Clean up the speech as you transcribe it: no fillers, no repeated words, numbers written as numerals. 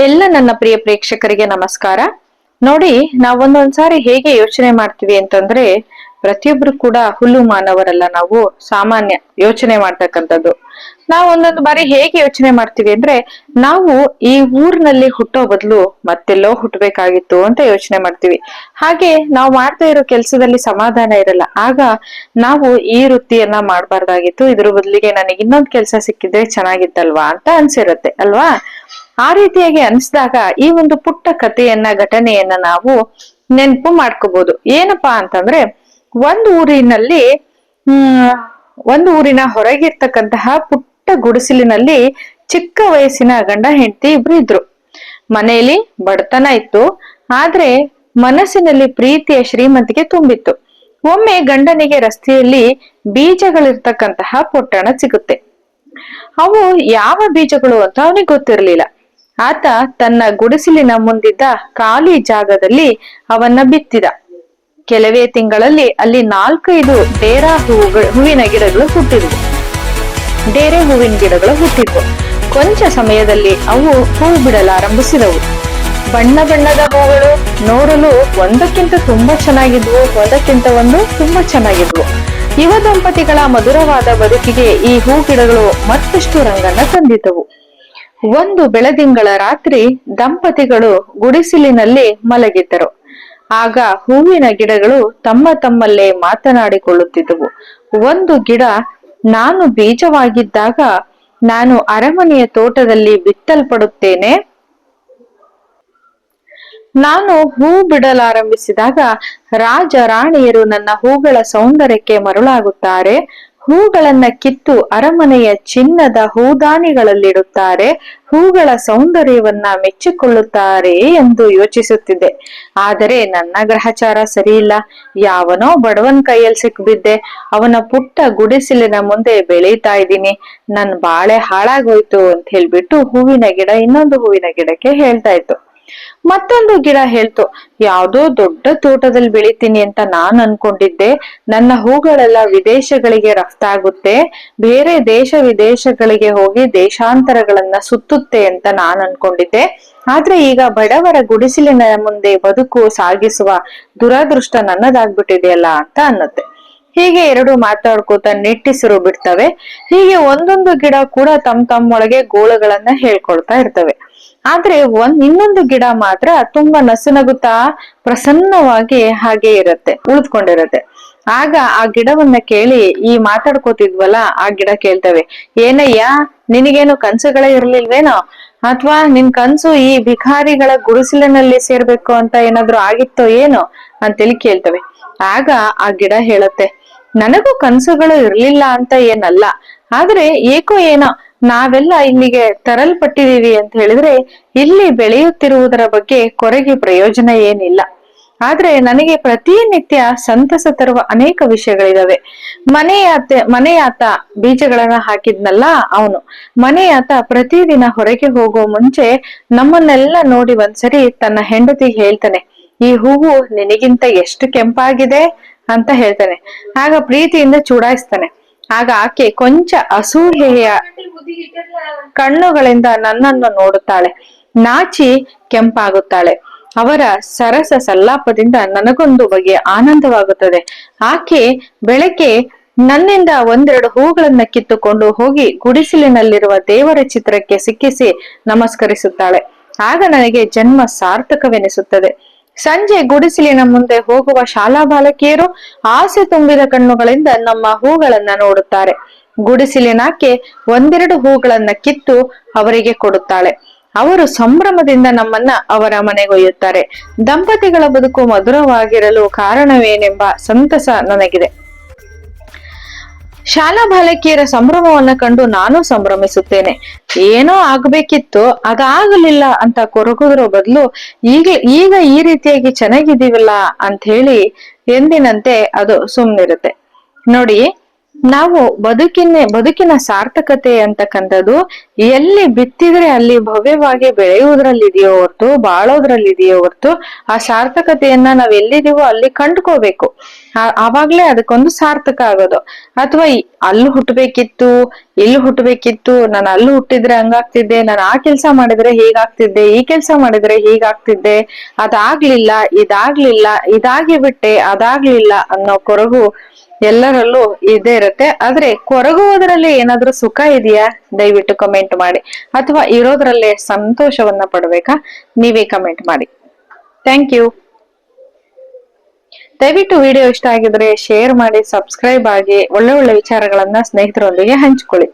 ಎಲ್ಲ ನನ್ನ ಪ್ರಿಯ ಪ್ರೇಕ್ಷಕರಿಗೆ ನಮಸ್ಕಾರ. ನೋಡಿ, ನಾವೊಂದೊಂದ್ಸಾರಿ ಹೇಗೆ ಯೋಚನೆ ಮಾಡ್ತೀವಿ ಅಂತಂದ್ರೆ, ಪ್ರತಿಯೊಬ್ರು ಕೂಡ ಹುಲ್ಲು ಮಾನವರಲ್ಲ, ನಾವು ಸಾಮಾನ್ಯ ಯೋಚನೆ ಮಾಡ್ತಕ್ಕಂಥದ್ದು. ನಾವು ಒಂದೊಂದು ಬಾರಿ ಹೇಗೆ ಯೋಚನೆ ಮಾಡ್ತೀವಿ ಅಂದ್ರೆ, ನಾವು ಈ ಊರಿನಲ್ಲಿ ಹುಟ್ಟೋ ಬದಲು ಮತ್ತೆಲ್ಲೋ ಹುಟ್ಟಬೇಕಾಗಿತ್ತು ಅಂತ ಯೋಚನೆ ಮಾಡ್ತೀವಿ. ಹಾಗೆ ನಾವು ಮಾಡ್ತಾ ಇರೋ ಕೆಲ್ಸದಲ್ಲಿ ಸಮಾಧಾನ ಇರಲ್ಲ. ಆಗ ನಾವು ಈ ವೃತ್ತಿಯನ್ನ ಮಾಡ್ಬಾರ್ದಾಗಿತ್ತು, ಇದ್ರ ಬದಲಿಗೆ ನನಗೆ ಇನ್ನೊಂದ್ ಕೆಲ್ಸ ಸಿಕ್ಕಿದ್ರೆ ಚೆನ್ನಾಗಿತ್ತಲ್ವಾ ಅಂತ ಅನ್ಸಿರುತ್ತೆ ಅಲ್ವಾ. ಆ ರೀತಿಯಾಗಿ ಅನ್ಸ್ದಾಗ ಈ ಒಂದು ಪುಟ್ಟ ಕಥೆಯನ್ನ ಘಟನೆಯನ್ನ ನಾವು ನೆನಪು ಮಾಡ್ಕೋಬಹುದು. ಏನಪ್ಪಾ ಅಂತಂದ್ರೆ, ಒಂದು ಊರಿನಲ್ಲಿ ಒಂದು ಊರಿನ ಹೊರಗಿರ್ತಕ್ಕಂತಹ ಪುಟ್ಟ ಗುಡಿಸಲಿನಲ್ಲಿ ಚಿಕ್ಕ ವಯಸ್ಸಿನ ಗಂಡ ಹೆಂಡತಿ ಇಬ್ರು ಇದ್ರು. ಮನೆಯಲ್ಲಿ ಬಡತನ ಇತ್ತು, ಆದ್ರೆ ಮನಸ್ಸಿನಲ್ಲಿ ಪ್ರೀತಿಯ ಶ್ರೀಮಂತಿಕೆ ತುಂಬಿತ್ತು. ಒಮ್ಮೆ ಗಂಡನಿಗೆ ರಸ್ತೆಯಲ್ಲಿ ಬೀಜಗಳಿರ್ತಕ್ಕಂತಹ ಪೊಟ್ಟಣ ಸಿಗುತ್ತೆ. ಅವು ಯಾವ ಬೀಜಗಳು ಅಂತ ಅವನಿಗೆ ಗೊತ್ತಿರ್ಲಿಲ್ಲ. ಆತ ತನ್ನ ಗುಡಿಸಲಿನ ಮುಂದಿದ್ದ ಖಾಲಿ ಜಾಗದಲ್ಲಿ ಅವನ್ನ ಬಿತ್ತಿದ. ಕೆಲವೇ ತಿಂಗಳಲ್ಲಿ ಅಲ್ಲಿ 4-5 ಹೂವಿನ ಗಿಡಗಳು ಹುಟ್ಟಿದ್ವು. ಡೇರೆ ಹೂವಿನ ಗಿಡಗಳು ಹುಟ್ಟಿದ್ವು. ಕೊಂಚ ಸಮಯದಲ್ಲಿ ಅವು ಹೂ ಬಿಡಲಾರಂಭಿಸಿದವು. ಬಣ್ಣ ಬಣ್ಣದ ಹೂಗಳು ನೋಡಲು ಒಂದಕ್ಕಿಂತ ತುಂಬಾ ಚೆನ್ನಾಗಿದ್ವು, ಒಂದಕ್ಕಿಂತ ಒಂದು ತುಂಬಾ ಚೆನ್ನಾಗಿದ್ವು. ಯುವ ದಂಪತಿಗಳ ಮಧುರವಾದ ಬದುಕಿಗೆ ಈ ಹೂ ಗಿಡಗಳು ಮತ್ತಷ್ಟು ರಂಗನ್ನ ತಂದಿದ್ದವು. ಒಂದು ಬೆಳದಿಂಗಳ ರಾತ್ರಿ ದಂಪತಿಗಳು ಗುಡಿಸಲಿನಲ್ಲಿ ಮಲಗಿದ್ದರು. ಆಗ ಹೂವಿನ ಗಿಡಗಳು ತಮ್ಮ ತಮ್ಮಲ್ಲೇ ಮಾತನಾಡಿಕೊಳ್ಳುತ್ತಿದ್ದವು. ಒಂದು ಗಿಡ, ನಾನು ಬೀಜವಾಗಿದ್ದಾಗ ನಾನು ಅರಮನೆಯ ತೋಟದಲ್ಲಿ ಬಿತ್ತಲ್ಪಡುತ್ತೇನೆ. ನಾನು ಹೂ ಬಿಡಲಾರಂಭಿಸಿದಾಗ ರಾಜ ರಾಣಿಯರು ನನ್ನ ಹೂಗಳ ಸೌಂದರ್ಯಕ್ಕೆ ಮರುಳಾಗುತ್ತಾರೆ. ಹೂಗಳನ್ನ ಕಿತ್ತು ಅರಮನೆಯ ಚಿನ್ನದ ಹೂದಾನಿಗಳಲ್ಲಿಡುತ್ತಾರೆ. ಹೂಗಳ ಸೌಂದರ್ಯವನ್ನ ಮೆಚ್ಚಿಕೊಳ್ಳುತ್ತಾರೆ ಎಂದು ಯೋಚಿಸುತ್ತಿದ್ದೆ. ಆದರೆ ನನ್ನ ಗ್ರಹಚಾರ ಸರಿಯಿಲ್ಲ. ಯಾವನೋ ಬಡವನ್ ಕೈಯಲ್ಲಿ ಸಿಕ್ಬಿದ್ದೆ. ಅವನ ಪುಟ್ಟ ಗುಡಿಸಲಿನ ಮುಂದೆ ಬೆಳೀತಾ ಇದ್ದೀನಿ. ನನ್ ಬಾಳೆ ಹಾಳಾಗೋಯ್ತು ಅಂತ ಹೇಳ್ಬಿಟ್ಟು ಹೂವಿನ ಗಿಡ ಇನ್ನೊಂದು ಹೂವಿನ ಗಿಡಕ್ಕೆ ಹೇಳ್ತಾ ಇತ್ತು. ಮತ್ತೊಂದು ಗಿಡ ಹೇಳ್ತು, ಯಾವ್ದೋ ದೊಡ್ಡ ತೋಟದಲ್ಲಿ ಬೆಳಿತೀನಿ ಅಂತ ನಾನ್ ಅನ್ಕೊಂಡಿದ್ದೆ. ನನ್ನ ಹೂಗಳೆಲ್ಲ ವಿದೇಶಗಳಿಗೆ ರಫ್ತಾಗುತ್ತೆ, ಬೇರೆ ದೇಶ ವಿದೇಶಗಳಿಗೆ ಹೋಗಿ ದೇಶಾಂತರಗಳನ್ನ ಸುತ್ತುತ್ತೆ ಅಂತ ನಾನ್ ಅನ್ಕೊಂಡಿದ್ದೆ. ಆದ್ರೆ ಈಗ ಬಡವರ ಗುಡಿಸಲಿನ ಮುಂದೆ ಬದುಕು ಸಾಗಿಸುವ ದುರಾದೃಷ್ಟ ನನ್ನದಾಗ್ಬಿಟ್ಟಿದೆಯಲ್ಲ ಅಂತ ಅನ್ನತ್ತೆ. ಹೀಗೆ ಎರಡು ಮಾತಾಡ್ಕೋತ ನಿಟ್ಟಿಸಿರು ಬಿಡ್ತವೆ. ಹೀಗೆ ಒಂದೊಂದು ಗಿಡ ಕೂಡ ತಮ್ಮೊಳಗೆ ಗೋಳುಗಳನ್ನ ಹೇಳ್ಕೊಳ್ತಾ ಇರ್ತವೆ. ಆದ್ರೆ ಇನ್ನೊಂದು ಗಿಡ ಮಾತ್ರ ತುಂಬಾ ನಸುನಗುತ್ತಾ ಪ್ರಸನ್ನವಾಗಿ ಹಾಗೆ ಇರತ್ತೆ, ಉಳಿದ್ಕೊಂಡಿರತ್ತೆ. ಆಗ ಆ ಗಿಡವನ್ನ ಕೇಳಿ ಈ ಮಾತಾಡ್ಕೋತಿದ್ವಲ್ಲ ಆ ಗಿಡ ಕೇಳ್ತವೆ, ಏನಯ್ಯ ನಿನಗೇನು ಕನ್ಸುಗಳೇ ಇರ್ಲಿಲ್ವೇನೋ, ಅಥವಾ ನಿನ್ ಕನ್ಸು ಈ ಭಿಕಾರಿಗಳ ಗುಡಿಸಲಿನಲ್ಲಿ ಸೇರ್ಬೇಕು ಅಂತ ಏನಾದ್ರು ಆಗಿತ್ತೋ ಏನೋ ಅಂತೇಳಿ ಕೇಳ್ತವೆ. ಆಗ ಆ ಗಿಡ ಹೇಳತ್ತೆ, ನನಗೂ ಕನ್ಸುಗಳು ಇರ್ಲಿಲ್ಲ ಅಂತ ಏನಲ್ಲ, ಆದ್ರೆ ಏಕೋ ಏನೋ ನಾವೆಲ್ಲ ಇಲ್ಲಿಗೆ ತರಲ್ಪಟ್ಟಿದೀವಿ ಅಂತ ಹೇಳಿದ್ರೆ ಇಲ್ಲಿ ಬೆಳೆಯುತ್ತಿರುವುದರ ಬಗ್ಗೆ ಕೊರಗೆ ಪ್ರಯೋಜನ ಏನಿಲ್ಲ. ಆದ್ರೆ ನನಗೆ ಪ್ರತಿನಿತ್ಯ ಸಂತಸ ತರುವ ಅನೇಕ ವಿಷಯಗಳಿದಾವೆ. ಮನೆಯಾತ ಬೀಜಗಳನ್ನ ಹಾಕಿದ್ನಲ್ಲ ಅವನು. ಮನೆಯಾತ ಪ್ರತಿದಿನ ಹೊರಗೆ ಹೋಗೋ ಮುಂಚೆ ನಮ್ಮನ್ನೆಲ್ಲ ನೋಡಿ ಒಂದ್ಸರಿ ತನ್ನ ಹೆಂಡತಿಗೆ ಹೇಳ್ತಾನೆ, ಈ ಹೂವು ನಿನಗಿಂತ ಎಷ್ಟು ಕೆಂಪಾಗಿದೆ ಅಂತ ಹೇಳ್ತಾನೆ. ಆಗ ಪ್ರೀತಿಯಿಂದ ಚೂಡಾಯಿಸ್ತಾನೆ. ಆಗ ಆಕೆ ಕೊಂಚ ಅಸೂಹೆಯ ಕಣ್ಣುಗಳಿಂದ ನನ್ನನ್ನು ನೋಡುತ್ತಾಳೆ. ನಾಚಿ ಕೆಂಪಾಗುತ್ತಾಳೆ. ಅವರ ಸರಸ ಸಲ್ಲಾಪದಿಂದ ನನಗೊಂದು ಬಗೆಯ ಆನಂದವಾಗುತ್ತದೆ. ಆಕೆ ಬೆಳಗ್ಗೆ ನನ್ನಿಂದ ಒಂದೆರಡು ಹೂಗಳನ್ನ ಕಿತ್ತುಕೊಂಡು ಹೋಗಿ ಗುಡಿಸಲಿನಲ್ಲಿರುವ ದೇವರ ಚಿತ್ರಕ್ಕೆ ಸಿಕ್ಕಿಸಿ ನಮಸ್ಕರಿಸುತ್ತಾಳೆ. ಆಗ ನನಗೆ ಜನ್ಮ ಸಾರ್ಥಕವೆನಿಸುತ್ತದೆ. ಸಂಜೆ ಗುಡಿಸಲಿನ ಮುಂದೆ ಹೋಗುವ ಶಾಲಾ ಬಾಲಕಿಯರು ಆಸೆ ತುಂಬಿದ ಕಣ್ಣುಗಳಿಂದ ನಮ್ಮ ಹೂಗಳನ್ನ ನೋಡುತ್ತಾರೆ. ಗುಡಿಸಲಿನಾಕೆ ಒಂದೆರಡು ಹೂಗಳನ್ನ ಕಿತ್ತು ಅವರಿಗೆ ಕೊಡುತ್ತಾಳೆ. ಅವರು ಸಂಭ್ರಮದಿಂದ ನಮ್ಮನ್ನ ಅವರ ಮನೆಗೊಯ್ಯುತ್ತಾರೆ. ದಂಪತಿಗಳ ಬದುಕು ಮಧುರವಾಗಿರಲು ಕಾರಣವೇನೆಂಬ ಸಂತಸ ನನಗಿದೆ. ಶಾಲಾ ಬಾಲಕಿಯರ ಸಂಭ್ರಮವನ್ನ ಕಂಡು ನಾನು ಸಂಭ್ರಮಿಸುತ್ತೇನೆ. ಏನೋ ಆಗ್ಬೇಕಿತ್ತು, ಅದಾಗಲಿಲ್ಲ ಅಂತ ಕೊರಗುದ್ರ ಬದಲು ಈಗ ಈ ರೀತಿಯಾಗಿ ಚೆನ್ನಾಗಿದ್ದೀವಲ್ಲ ಅಂತ ಹೇಳಿ ಎಂದಿನಂತೆ ಅದು ಸುಮ್ನಿರುತ್ತೆ. ನೋಡಿ, ನಾವು ಬದುಕಿನ ಸಾರ್ಥಕತೆ ಅಂತಕ್ಕಂಥದ್ದು ಎಲ್ಲಿ ಬಿತ್ತಿದ್ರೆ ಅಲ್ಲಿ ಭವ್ಯವಾಗಿ ಬೆಳೆಯುವುದ್ರಲ್ಲಿ ಇದೆಯೋ ಹೊರ್ತು ಬಾಳೋದ್ರಲ್ಲಿ ಇದೆಯೋ ಹೊರ್ತು ಆ ಸಾರ್ಥಕತೆಯನ್ನ ನಾವ್ ಎಲ್ಲಿದೀವೋ ಅಲ್ಲಿ ಕಂಡ್ಕೋಬೇಕು. ಆವಾಗ್ಲೇ ಅದಕ್ಕೊಂದು ಸಾರ್ಥಕ ಆಗೋದು. ಅಥವಾ ಅಲ್ಲಿ ಹುಟ್ಟಬೇಕಿತ್ತು, ಇಲ್ಲಿ ಹುಟ್ಟಬೇಕಿತ್ತು, ನಾನು ಅಲ್ಲಿ ಹುಟ್ಟಿದ್ರೆ ಹಂಗಾಗ್ತಿದ್ದೆ, ನಾನು ಆ ಕೆಲ್ಸ ಮಾಡಿದ್ರೆ ಹೀಗಾಗ್ತಿದ್ದೆ, ಈ ಕೆಲ್ಸ ಮಾಡಿದ್ರೆ ಹೀಗಾಗ್ತಿದ್ದೆ, ಅದಾಗ್ಲಿಲ್ಲ, ಇದಾಗಿ ಬಿಟ್ಟೆ, ಅದಾಗ್ಲಿಲ್ಲ ಅನ್ನೋ ಕೊರಗು ಎಲ್ಲರಲ್ಲೂ ಇದೇ ಇರುತ್ತೆ. ಆದ್ರೆ ಕೊರಗುವುದರಲ್ಲಿ ಏನಾದ್ರೂ ಸುಖ ಇದೆಯಾ? ದಯವಿಟ್ಟು ಕಮೆಂಟ್ ಮಾಡಿ. ಅಥವಾ ಇರೋದ್ರಲ್ಲೇ ಸಂತೋಷವನ್ನ ಪಡ್ಬೇಕಾ? ನೀವೇ ಕಮೆಂಟ್ ಮಾಡಿ. Thank you. ದಯವಿಟ್ಟು ವಿಡಿಯೋ ಇಷ್ಟ ಆಗಿದ್ರೆ ಶೇರ್ ಮಾಡಿ, ಸಬ್ಸ್ಕ್ರೈಬ್ ಆಗಿ, ಒಳ್ಳೆ ಒಳ್ಳೆ ವಿಚಾರಗಳನ್ನ ಸ್ನೇಹಿತರೊಂದಿಗೆ ಹಂಚ್ಕೊಳ್ಳಿ.